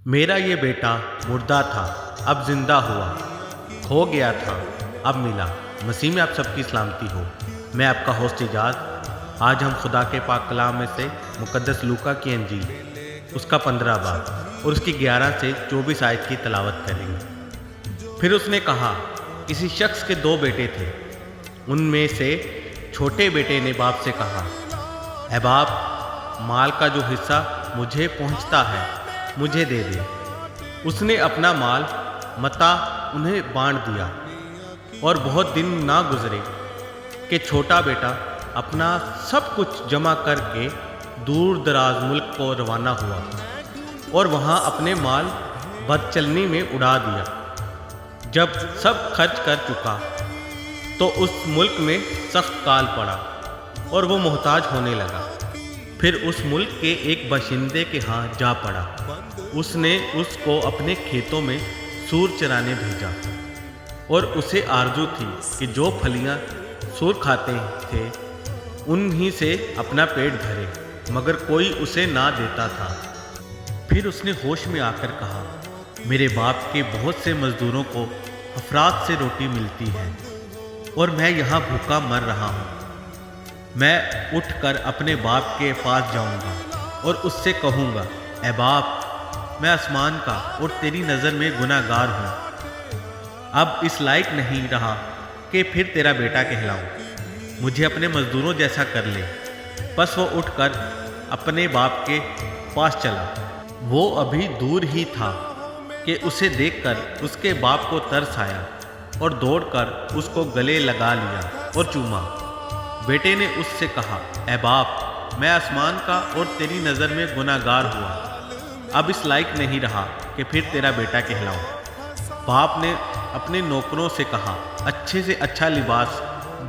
میرا یہ بیٹا مردہ تھا اب زندہ ہوا، کھو گیا تھا اب ملا۔ مسیح میں آپ سب کی سلامتی ہو۔ میں آپ کا ہوسٹ اعجاز۔ آج ہم خدا کے پاک کلام میں سے مقدس لوکا کی انجیل اس کا 15 باب اور اس کی 11 سے 24 آیت کی تلاوت کریں گے۔ پھر اس نے کہا، کسی شخص کے 2 بیٹے تھے۔ ان میں سے چھوٹے بیٹے نے باپ سے کہا، اے باپ، مال کا جو حصہ مجھے پہنچتا ہے مجھے دے دے۔ اس نے اپنا مال متا انہیں بانٹ دیا، اور بہت دن نہ گزرے کہ چھوٹا بیٹا اپنا سب کچھ جمع کر کے دور دراز ملک کو روانہ ہوا اور وہاں اپنے مال بد چلنی میں اڑا دیا۔ جب سب خرچ کر چکا تو اس ملک میں سخت کال پڑا اور وہ محتاج ہونے لگا۔ پھر اس ملک کے ایک باشندے کے ہاں جا پڑا۔ اس نے اس کو اپنے کھیتوں میں سور چرانے بھیجا، اور اسے آرزو تھی کہ جو پھلیاں سور کھاتے تھے انہی سے اپنا پیٹ بھرے، مگر کوئی اسے نہ دیتا تھا۔ پھر اس نے ہوش میں آ کر کہا، میرے باپ کے بہت سے مزدوروں کو افراد سے روٹی ملتی ہے اور میں یہاں بھوکا مر رہا ہوں۔ میں اٹھ کر اپنے باپ کے پاس جاؤں گا اور اس سے کہوں گا، اے باپ، میں آسمان کا اور تیری نظر میں گناہ گار ہوں۔ اب اس لائق نہیں رہا کہ پھر تیرا بیٹا کہلاؤں۔ مجھے اپنے مزدوروں جیسا کر لے۔ بس وہ اٹھ کر اپنے باپ کے پاس چلا۔ وہ ابھی دور ہی تھا کہ اسے دیکھ کر اس کے باپ کو ترس آیا اور دوڑ کر اس کو گلے لگا لیا اور چوما۔ بیٹے نے اس سے کہا، اے باپ، میں آسمان کا اور تیری نظر میں گناہ گار ہوا، اب اس لائق نہیں رہا کہ پھر تیرا بیٹا کہلاؤں۔ باپ نے اپنے نوکروں سے کہا، اچھے سے اچھا لباس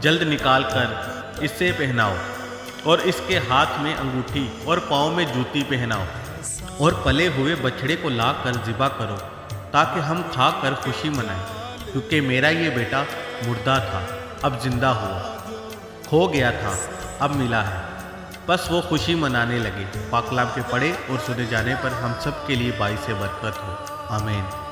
جلد نکال کر اسے پہناؤ، اور اس کے ہاتھ میں انگوٹھی اور پاؤں میں جوتی پہناؤ، اور پلے ہوئے بچڑے کو لا کر ذبح کرو، تاکہ ہم کھا کر خوشی منائیں، کیونکہ میرا یہ بیٹا مردہ تھا اب زندہ ہوا، کھو گیا تھا اب ملا ہے۔ بس وہ خوشی منانے لگے۔ پاک کلام کے پڑھے اور سنے جانے پر ہم سب کے لیے باعث برکت ہو۔ آمین۔